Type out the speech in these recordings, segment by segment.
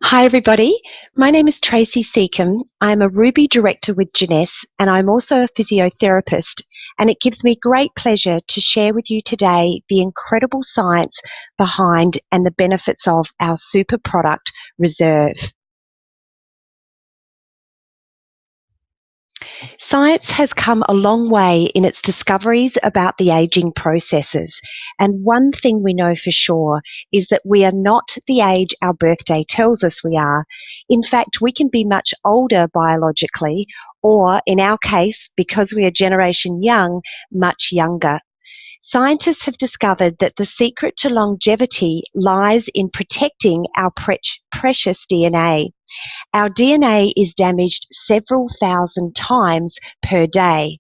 Hi everybody, my name is Tracy Seacombe. I'm a Ruby Director with Jeunesse and I'm also a physiotherapist, and it gives me great pleasure to share with you today the incredible science behind and the benefits of our super product Reserve. Science has come a long way in its discoveries about the aging processes, and one thing we know for sure is that we are not the age our birthday tells us we are. In fact, we can be much older biologically, or in our case, because we are Generation Young, much younger. Scientists have discovered that the secret to longevity lies in protecting our precious DNA. Our DNA is damaged several thousand times per day.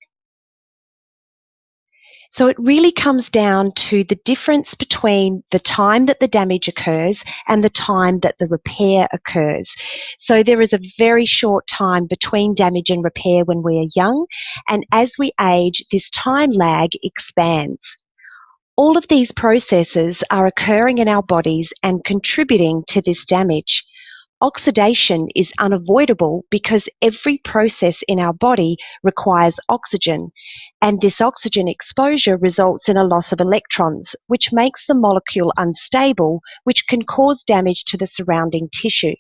So it really comes down to the difference between the time that the damage occurs and the time that the repair occurs. So there is a very short time between damage and repair when we are young, and as we age, this time lag expands. All of these processes are occurring in our bodies and contributing to this damage. Oxidation is unavoidable because every process in our body requires oxygen, and this oxygen exposure results in a loss of electrons, which makes the molecule unstable, which can cause damage to the surrounding tissue.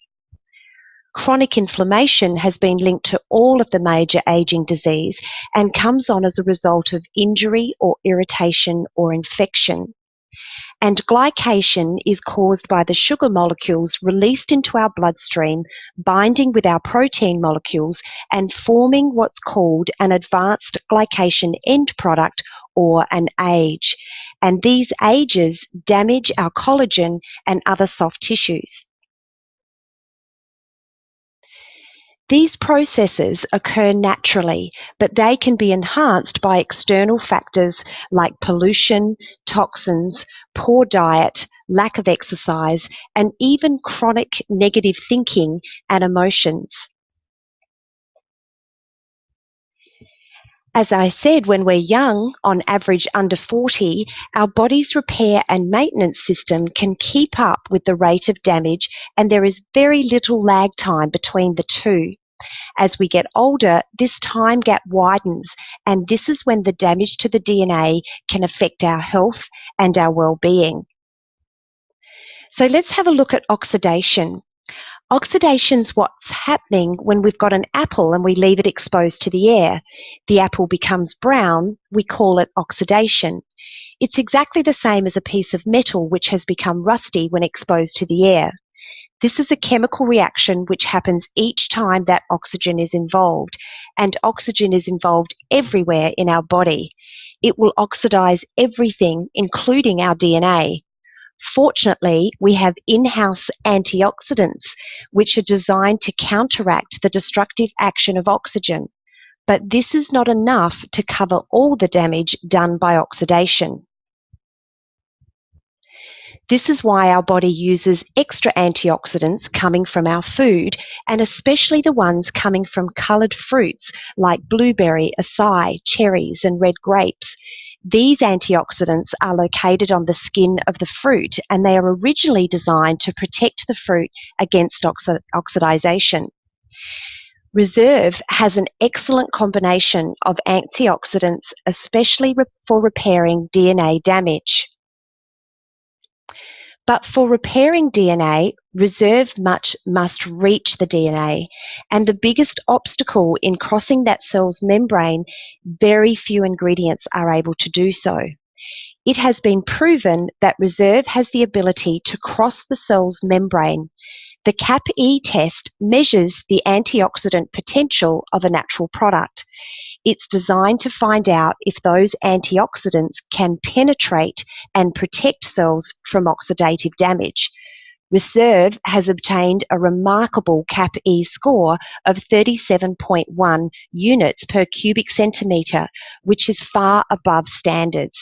Chronic inflammation has been linked to all of the major aging disease and comes on as a result of injury or irritation or infection. And glycation is caused by the sugar molecules released into our bloodstream, binding with our protein molecules and forming what's called an advanced glycation end product, or an age. And these ages damage our collagen and other soft tissues. These processes occur naturally, but they can be enhanced by external factors like pollution, toxins, poor diet, lack of exercise, and even chronic negative thinking and emotions. As I said, when we're young, on average under 40, our body's repair and maintenance system can keep up with the rate of damage, and there is very little lag time between the two. As we get older, this time gap widens, and this is when the damage to the DNA can affect our health and our well-being. So let's have a look at oxidation. Oxidation's what's happening when we've got an apple and we leave it exposed to the air. The apple becomes brown, we call it oxidation. It's exactly the same as a piece of metal which has become rusty when exposed to the air. This is a chemical reaction which happens each time that oxygen is involved, and oxygen is involved everywhere in our body. It will oxidize everything, including our DNA. Fortunately, we have in-house antioxidants which are designed to counteract the destructive action of oxygen, but this is not enough to cover all the damage done by oxidation. This is why our body uses extra antioxidants coming from our food, and especially the ones coming from coloured fruits like blueberry, acai, cherries and red grapes. These antioxidants are located on the skin of the fruit, and they are originally designed to protect the fruit against oxidization. Reserve has an excellent combination of antioxidants, especially for repairing DNA damage. But for repairing DNA, Reserve must reach the DNA, and the biggest obstacle in crossing that cell's membrane, very few ingredients are able to do so. It has been proven that Reserve has the ability to cross the cell's membrane. The CAP-E test measures the antioxidant potential of a natural product. It's designed to find out if those antioxidants can penetrate and protect cells from oxidative damage. Reserve has obtained a remarkable CAP-E score of 37.1 units per cubic centimetre, which is far above standards.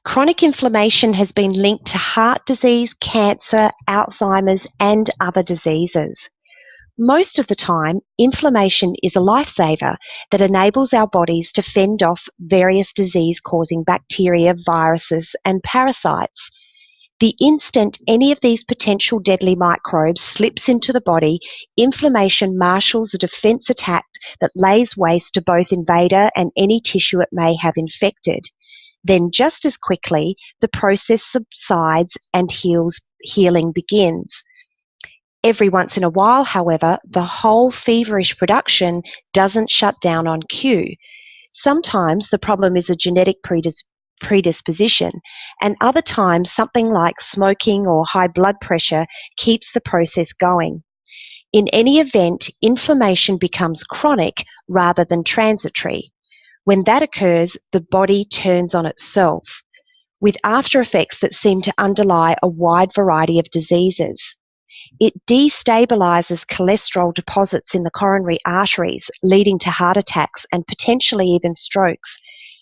Chronic inflammation has been linked to heart disease, cancer, Alzheimer's, and other diseases. Most of the time, inflammation is a lifesaver that enables our bodies to fend off various disease-causing bacteria, viruses, and parasites. The instant any of these potential deadly microbes slips into the body, inflammation marshals a defense attack that lays waste to both invader and any tissue it may have infected. Then just as quickly, the process subsides and healing begins. Every once in a while, however, the whole feverish production doesn't shut down on cue. Sometimes the problem is a genetic predisposition, and other times something like smoking or high blood pressure keeps the process going. In any event, inflammation becomes chronic rather than transitory. When that occurs, the body turns on itself, with after effects that seem to underlie a wide variety of diseases. It destabilizes cholesterol deposits in the coronary arteries, leading to heart attacks and potentially even strokes.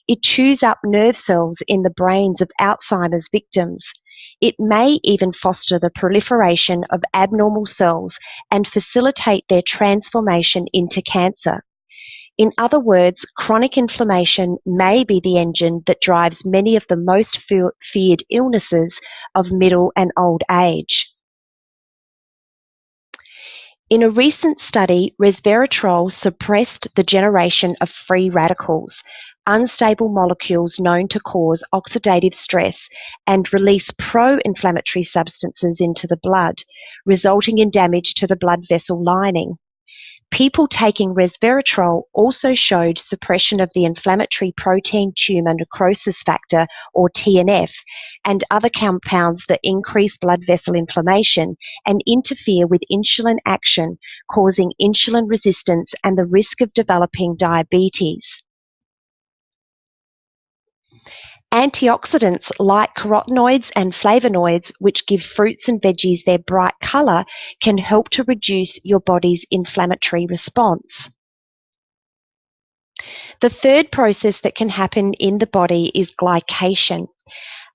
It chews up nerve cells in the brains of Alzheimer's victims. It may even foster the proliferation of abnormal cells and facilitate their transformation into cancer. In other words, chronic inflammation may be the engine that drives many of the most feared illnesses of middle and old age. In a recent study, resveratrol suppressed the generation of free radicals, unstable molecules known to cause oxidative stress and release pro-inflammatory substances into the blood, resulting in damage to the blood vessel lining. People taking resveratrol also showed suppression of the inflammatory protein tumor necrosis factor, or TNF, and other compounds that increase blood vessel inflammation and interfere with insulin action, causing insulin resistance and the risk of developing diabetes. Antioxidants like carotenoids and flavonoids, which give fruits and veggies their bright colour, can help to reduce your body's inflammatory response. The third process that can happen in the body is glycation.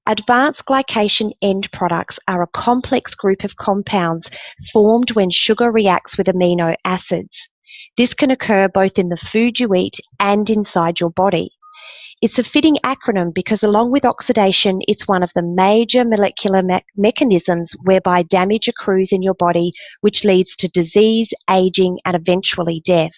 Advanced glycation end products are a complex group of compounds formed when sugar reacts with amino acids. This can occur both in the food you eat and inside your body. It's a fitting acronym because along with oxidation, it's one of the major molecular mechanisms whereby damage accrues in your body, which leads to disease, aging, and eventually death.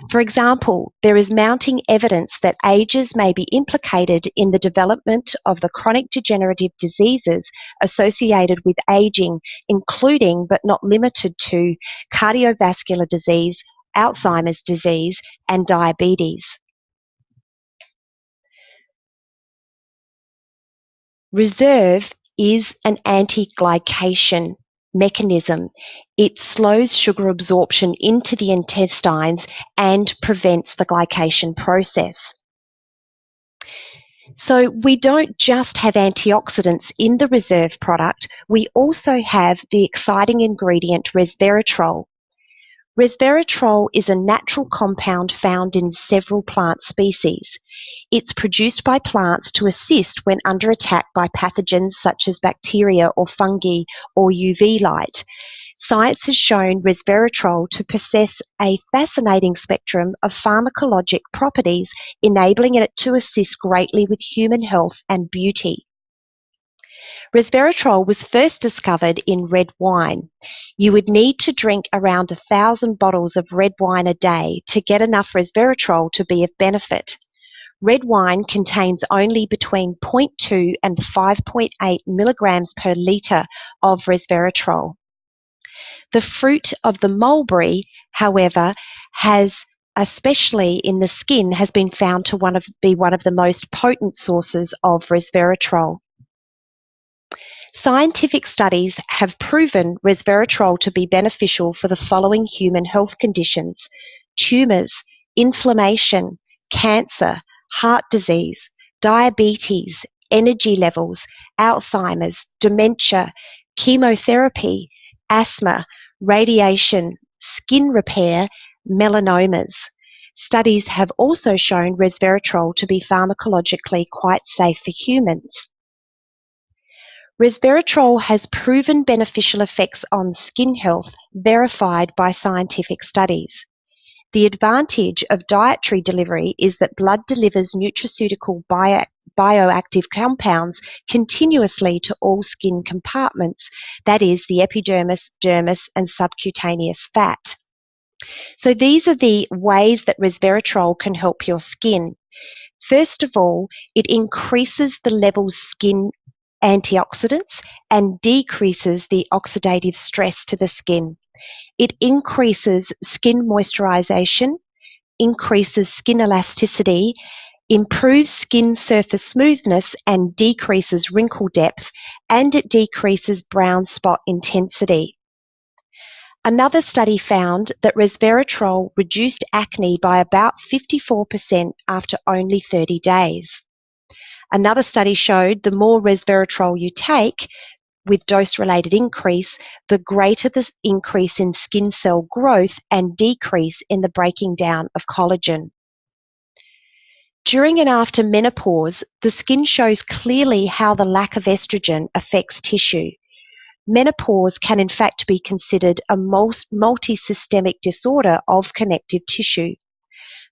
For example, there is mounting evidence that ages may be implicated in the development of the chronic degenerative diseases associated with aging, including but not limited to cardiovascular disease, Alzheimer's disease, and diabetes. Reserve is an anti-glycation mechanism. It slows sugar absorption into the intestines and prevents the glycation process. So we don't just have antioxidants in the Reserve product, we also have the exciting ingredient resveratrol. Resveratrol is a natural compound found in several plant species. It's produced by plants to assist when under attack by pathogens such as bacteria or fungi or UV light. Science has shown resveratrol to possess a fascinating spectrum of pharmacologic properties, enabling it to assist greatly with human health and beauty. Resveratrol was first discovered in red wine. You would need to drink around 1,000 bottles of red wine a day to get enough resveratrol to be of benefit. Red wine contains only between 0.2 and 5.8 milligrams per litre of resveratrol. The fruit of the mulberry, however, especially in the skin, has been found to be one of the most potent sources of resveratrol. Scientific studies have proven resveratrol to be beneficial for the following human health conditions: tumours, inflammation, cancer, heart disease, diabetes, energy levels, Alzheimer's, dementia, chemotherapy, asthma, radiation, skin repair, melanomas. Studies have also shown resveratrol to be pharmacologically quite safe for humans. Resveratrol has proven beneficial effects on skin health verified by scientific studies. The advantage of dietary delivery is that blood delivers nutraceutical bioactive compounds continuously to all skin compartments, that is, the epidermis, dermis, and subcutaneous fat. So these are the ways that resveratrol can help your skin. First of all, it increases the level of skin antioxidants and decreases the oxidative stress to the skin. It increases skin moisturization, increases skin elasticity, improves skin surface smoothness and decreases wrinkle depth, and it decreases brown spot intensity. Another study found that resveratrol reduced acne by about 54% after only 30 days. Another study showed the more resveratrol you take, with dose-related increase, the greater the increase in skin cell growth and decrease in the breaking down of collagen. During and after menopause, the skin shows clearly how the lack of estrogen affects tissue. Menopause can in fact be considered a multi-systemic disorder of connective tissue.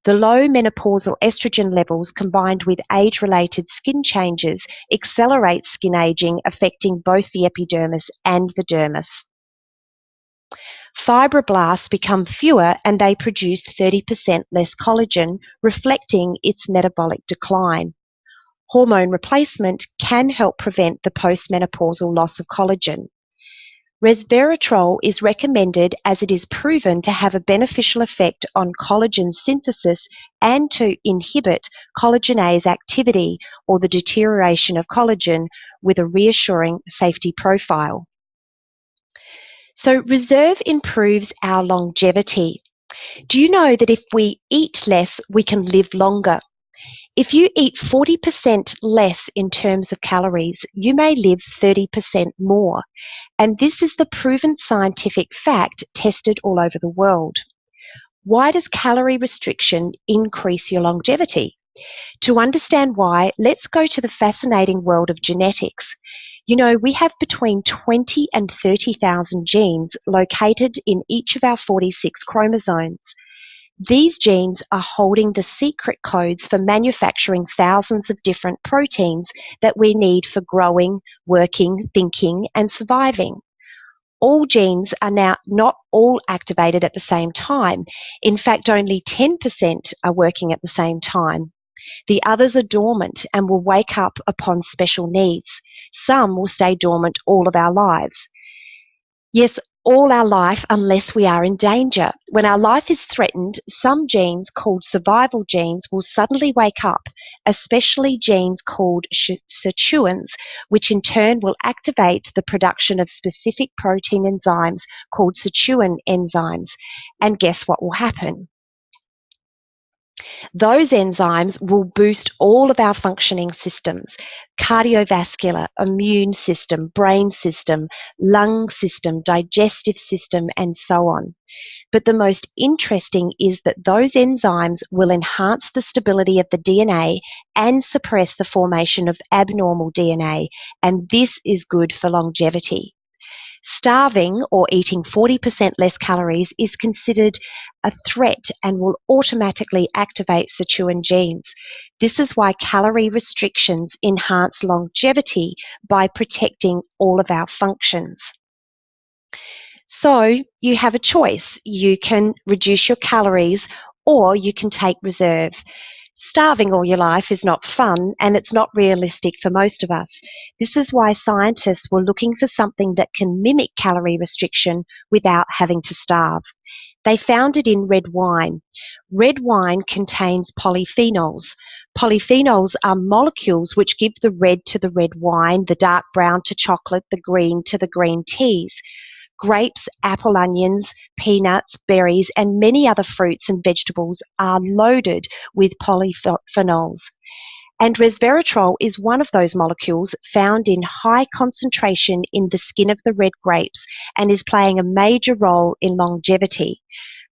The low menopausal estrogen levels combined with age-related skin changes accelerate skin aging, affecting both the epidermis and the dermis. Fibroblasts become fewer and they produce 30% less collagen, reflecting its metabolic decline. Hormone replacement can help prevent the postmenopausal loss of collagen. Resveratrol is recommended as it is proven to have a beneficial effect on collagen synthesis and to inhibit collagenase activity or the deterioration of collagen with a reassuring safety profile. So Reserve improves our longevity. Do you know that if we eat less, we can live longer? If you eat 40% less in terms of calories, you may live 30% more. And this is the proven scientific fact tested all over the world. Why does calorie restriction increase your longevity? To understand why, let's go to the fascinating world of genetics. You know, we have between 20 and 30,000 genes located in each of our 46 chromosomes. These genes are holding the secret codes for manufacturing thousands of different proteins that we need for growing, working, thinking, and surviving. All genes are now not all activated at the same time. In fact, only 10% are working at the same time. The others are dormant and will wake up upon special needs. Some will stay dormant all of our lives. Yes, all our life unless we are in danger. When our life is threatened, some genes called survival genes will suddenly wake up, especially genes called sirtuins, which in turn will activate the production of specific protein enzymes called sirtuin enzymes. And guess what will happen? Those enzymes will boost all of our functioning systems: cardiovascular, immune system, brain system, lung system, digestive system, and so on. But the most interesting is that those enzymes will enhance the stability of the DNA and suppress the formation of abnormal DNA, and this is good for longevity. Starving or eating 40% less calories is considered a threat and will automatically activate sirtuin genes. This is why calorie restrictions enhance longevity by protecting all of our functions. So you have a choice. You can reduce your calories or you can take Reserve. Starving all your life is not fun and it's not realistic for most of us. This is why scientists were looking for something that can mimic calorie restriction without having to starve. They found it in red wine. Red wine contains polyphenols. Polyphenols are molecules which give the red to the red wine, the dark brown to chocolate, the green to the green teas. Grapes, apple, onions, peanuts, berries, and many other fruits and vegetables are loaded with polyphenols. And resveratrol is one of those molecules found in high concentration in the skin of the red grapes and is playing a major role in longevity.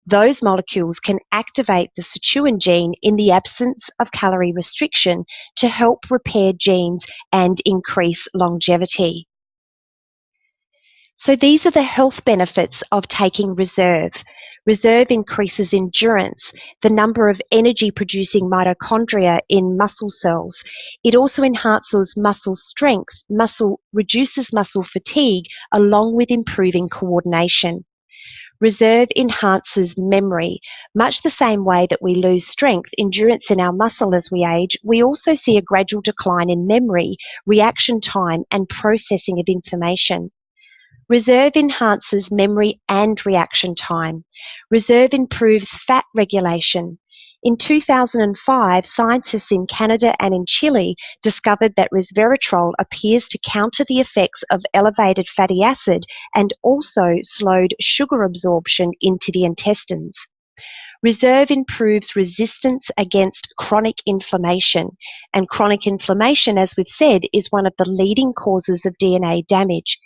Those molecules can activate the sirtuin gene in the absence of calorie restriction to help repair genes and increase longevity. So these are the health benefits of taking Reserve. Reserve increases endurance, the number of energy producing mitochondria in muscle cells. It also enhances muscle strength, reduces muscle fatigue, along with improving coordination. Reserve enhances memory. Much the same way that we lose strength, endurance in our muscle as we age, we also see a gradual decline in memory, reaction time, and processing of information. Reserve enhances memory and reaction time. Reserve improves fat regulation. In 2005, scientists in Canada and in Chile discovered that resveratrol appears to counter the effects of elevated fatty acid and also slowed sugar absorption into the intestines. Reserve improves resistance against chronic inflammation, and chronic inflammation, as we've said, is one of the leading causes of DNA damage.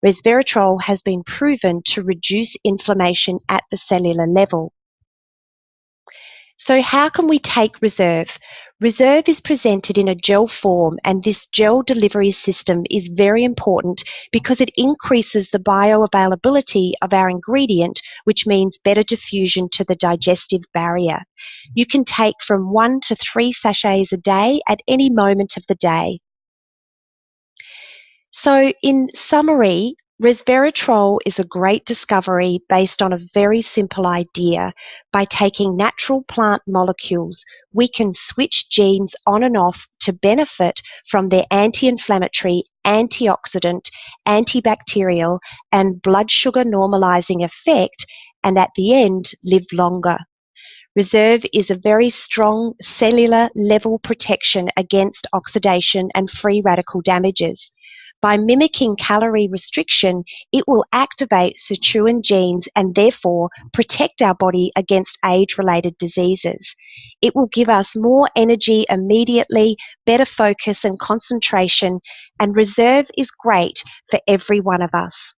Resveratrol has been proven to reduce inflammation at the cellular level. So how can we take Reserve? Reserve is presented in a gel form, and this gel delivery system is very important because it increases the bioavailability of our ingredient, which means better diffusion to the digestive barrier. You can take from 1 to 3 sachets a day at any moment of the day. So, in summary, resveratrol is a great discovery based on a very simple idea. By taking natural plant molecules, we can switch genes on and off to benefit from their anti-inflammatory, antioxidant, antibacterial, and blood sugar normalizing effect, and at the end, live longer. Reserve is a very strong cellular level protection against oxidation and free radical damages. By mimicking calorie restriction, it will activate sirtuin genes and therefore protect our body against age-related diseases. It will give us more energy immediately, better focus and concentration, and Reserve is great for every one of us.